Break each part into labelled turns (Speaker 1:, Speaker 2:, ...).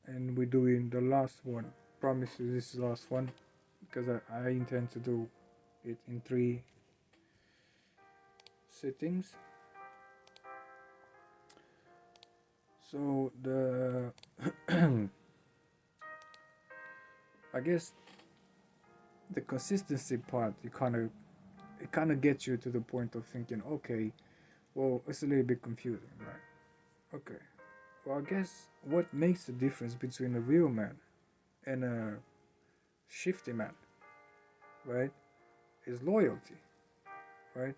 Speaker 1: and we're doing the last one. Promise you this is the last one because I intend to do it in 3 sittings. So the I guess the consistency part, it kind of gets you to the point of thinking, okay, well, it's a little bit confusing, right? Okay, well, I guess what makes the difference between a real man and a shifty man, right, is loyalty, right?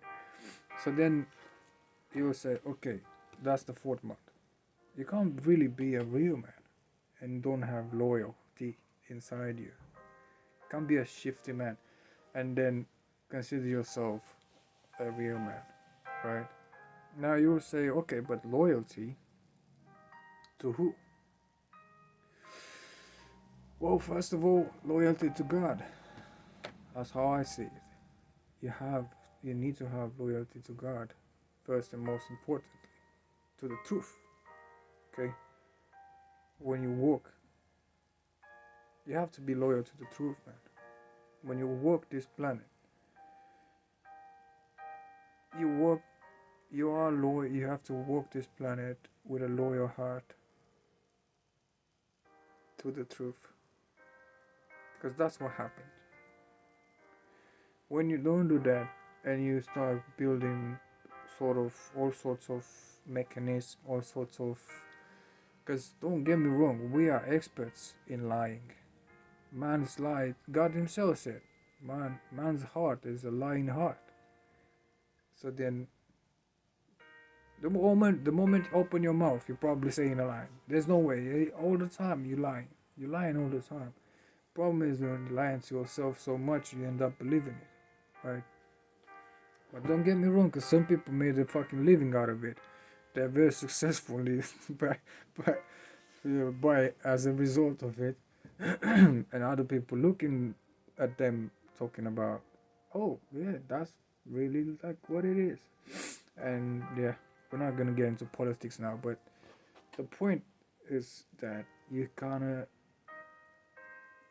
Speaker 1: So then you will say, okay, that's the fourth month. You can't really be a real man and don't have loyalty inside you. You can't be a shifty man and then consider yourself a real man, right? Now you will say, okay, but loyalty to who? Well, first of all, loyalty to God. That's how I see it. You have, you need to have loyalty to God, first and most importantly, to the truth. Okay, when you walk, you have to be loyal to the truth, man. When you walk this planet, you walk, you are loyal. You have to walk this planet with a loyal heart to the truth, because that's what happened. When you don't do that and you start building sort of all sorts of mechanisms, all sorts of, because don't get me wrong, we are experts in lying. Man's lie, God himself said, man's heart is a lying heart. So then the moment you open your mouth, you're probably saying a lie. There's no way. All the time you're lying. You're lying all the time. Problem is when you're lying to yourself so much you end up believing it. Right? But don't get me wrong, because some people made a fucking living out of it. They're very successfully by, by as a result of it. And other people looking at them talking about, oh yeah, that's really like what it is. And yeah, we're not gonna get into politics now, but the point is that you're gonna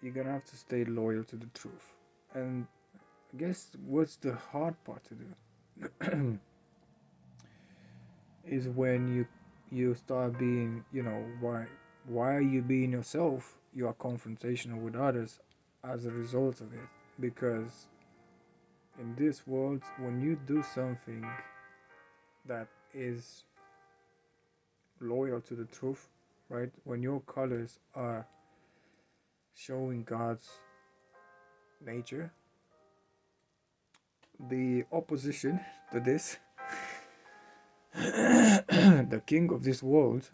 Speaker 1: have to stay loyal to the truth. And I guess what's the hard part to do is when you start being, why are you being yourself? You are confrontational with others as a result of it. Because in this world, when you do something that is loyal to the truth, right? When your colors are showing God's nature, the opposition to this, the king of this world,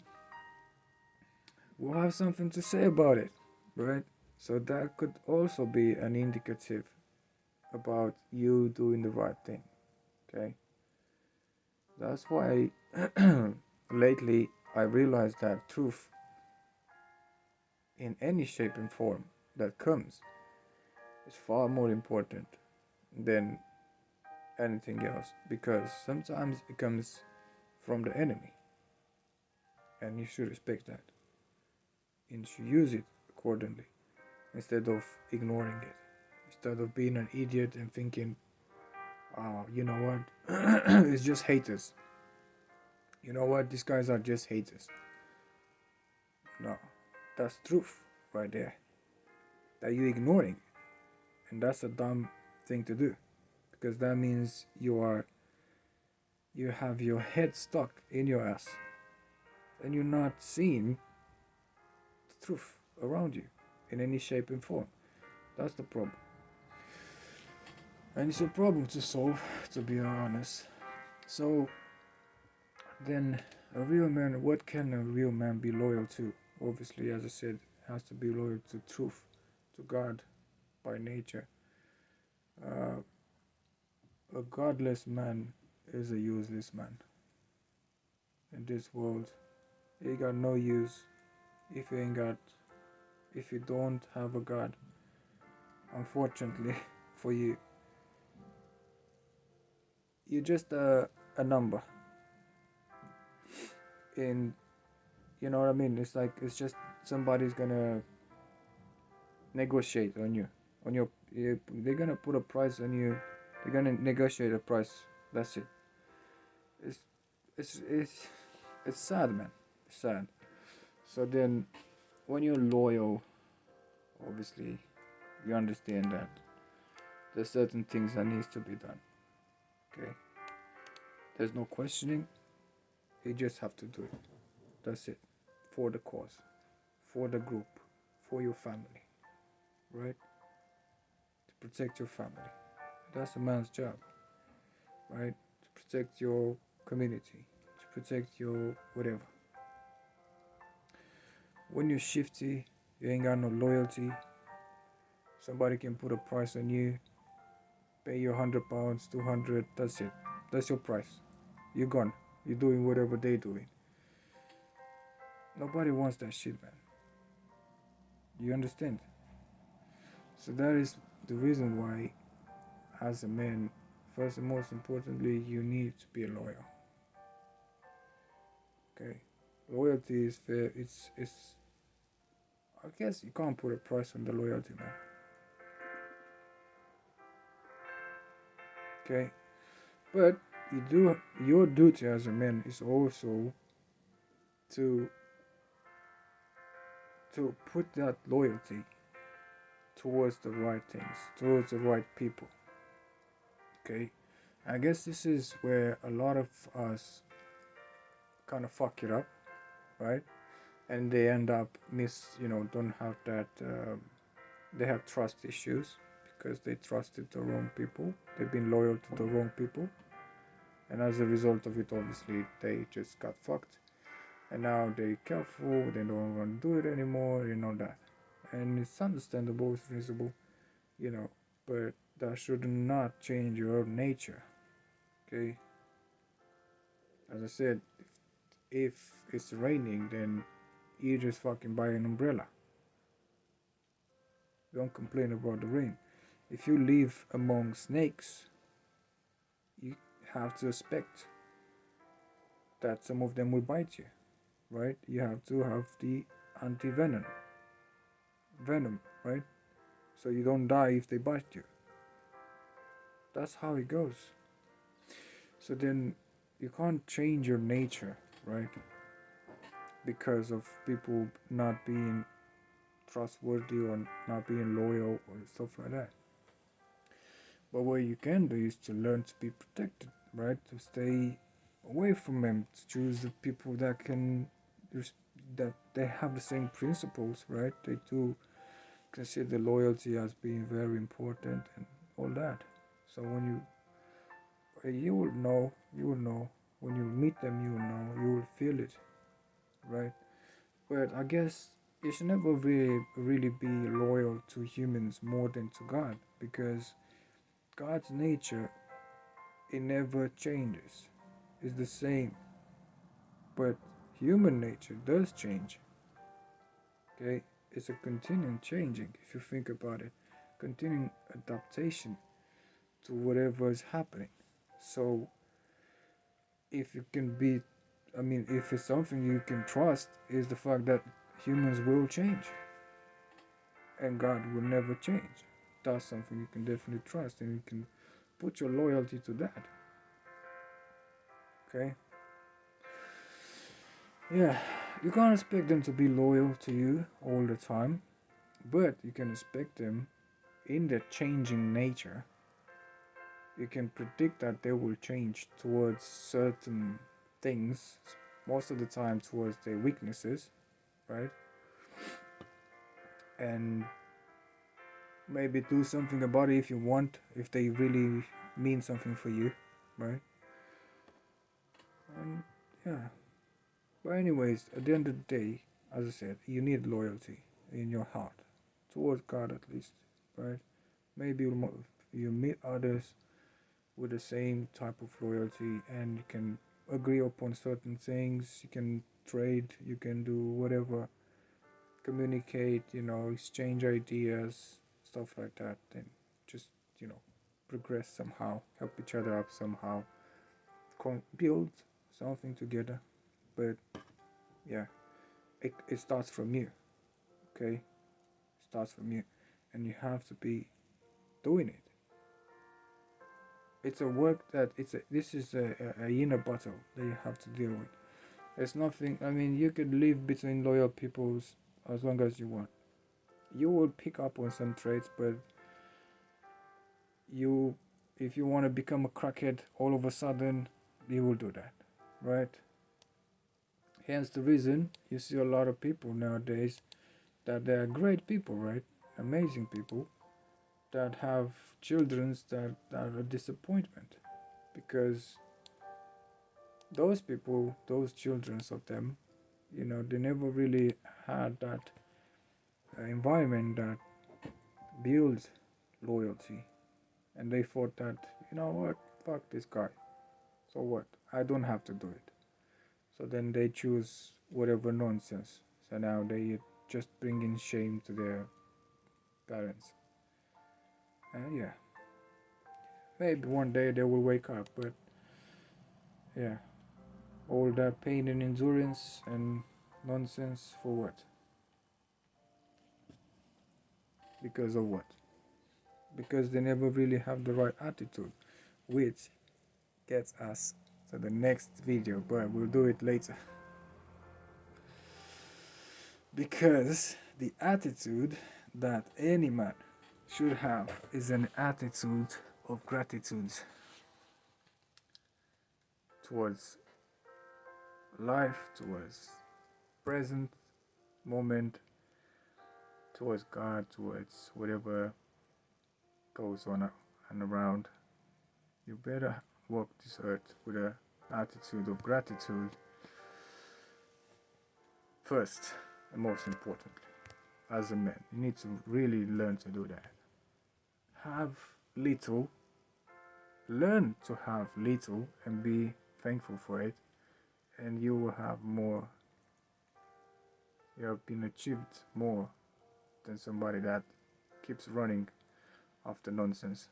Speaker 1: will have something to say about it, right? So that could also be an indicative about you doing the right thing, okay? That's why lately I realized that truth in any shape and form that comes is far more important than anything else, because sometimes it comes from the enemy and you should respect that and you should use it accordingly instead of ignoring it, instead of being an idiot and thinking, oh, you know what, it's just haters, you know what, these guys are just haters. No, that's truth right there that you're ignoring, and that's a dumb thing to do, because that means you have your head stuck in your ass and you're not seeing the truth around you in any shape and form. That's the problem. And it's a problem to solve, to be honest. So then a real man, what can a real man be loyal to? Obviously, as I said, has to be loyal to truth, to God by nature. Uh, a godless man is a useless man in this world. He got no use if you ain't got, if you don't have a God. Unfortunately for you, you're just a number in You know what I mean? It's like it's just somebody's gonna negotiate on you, on your. They're gonna put a price on you. They're gonna negotiate a price. That's it. It's it's it's it's sad, man. It's sad. So then, when you're loyal, obviously, you understand that there's certain things that needs to be done. Okay. There's no questioning. You just have to do it. That's it. For the cause, for the group, for your family, right? To protect your family. That's a man's job, right? To protect your community, to protect your whatever. When you're shifty, you ain't got no loyalty. Somebody can put a price on you, pay you £100, 200. That's it. That's your price. You're gone. You're doing whatever they doing. Nobody wants that shit, man. You understand? So that is the reason why, as a man, first and most importantly, you need to be loyal. Okay, loyalty is fair. It's. I guess you can't put a price on the loyalty, man. Okay, but you do. Your duty as a man is also to put that loyalty towards the right things, towards the right people. Okay, I guess this is where a lot of us kind of fuck it up, right? And they end up don't have that. They have trust issues because they trusted the wrong people. They've been loyal to the wrong people, and as a result of it, obviously they just got fucked. And now they're careful. They don't want to do it anymore. You know that, and it's understandable. It's reasonable, you know. But that should not change your nature. Okay. As I said, if it's raining, then you just fucking buy an umbrella. Don't complain about the rain. If you live among snakes, you have to expect that some of them will bite you, right? You have to have the venom, right? So you don't die if they bite you. That's how it goes. So then you can't change your nature, right? Because of people not being trustworthy or not being loyal or stuff like that. But what you can do is to learn to be protected, right? To stay away from them, to choose the people that that they have the same principles, right? They do consider loyalty as being very important and all that. So when you will know when you meet them, you will know, you will feel it, right? But I guess you should never really be loyal to humans more than to God, because God's nature, it never changes. It's the same. But human nature does change. Okay? It's a continuing changing, if you think about it. Continuing adaptation to whatever is happening. So if you can be if it's something you can trust, is the fact that humans will change. And God will never change. That's something you can definitely trust, and you can put your loyalty to that. Okay? Yeah, you can't expect them to be loyal to you all the time, but you can expect them in their changing nature. You can predict that they will change towards certain things, most of the time towards their weaknesses, right? And maybe do something about it if you want, if they really mean something for you, right? And yeah. But anyways, at the end of the day, as I said, you need loyalty in your heart, towards God at least, right? Maybe you meet others with the same type of loyalty, and you can agree upon certain things. You can trade, you can do whatever, communicate, exchange ideas, stuff like that, and just progress somehow, help each other up somehow, build something together. But yeah, it starts from you. Okay, it starts from you, and you have to be doing it. It's a work that this is a inner battle that you have to deal with. It's nothing. I mean, you could live between loyal peoples as long as you want. You will pick up on some traits, but you, if you want to become a crackhead all of a sudden, you will do that, right? Hence the reason you see a lot of people nowadays that they are great people, right? Amazing people that have children that are a disappointment because those people, those children of them, they never really had that environment that builds loyalty, and they thought that, you know what, fuck this guy, so what? I don't have to do it. So then they choose whatever nonsense. So now they just bring in shame to their parents. And yeah, maybe one day they will wake up, but yeah, all that pain and endurance and nonsense for what? Because of what? Because they never really have the right attitude, which gets us to the next video, but we'll do it later. Because the attitude that any man should have is an attitude of gratitude towards life, towards present moment, towards God, towards whatever goes on and around. You better walk this earth with an attitude of gratitude first and most importantly. As a man, you need to really learn to do that. Have little, learn to have little and be thankful for it, and you will have more. You have been achieved more than somebody that keeps running after nonsense.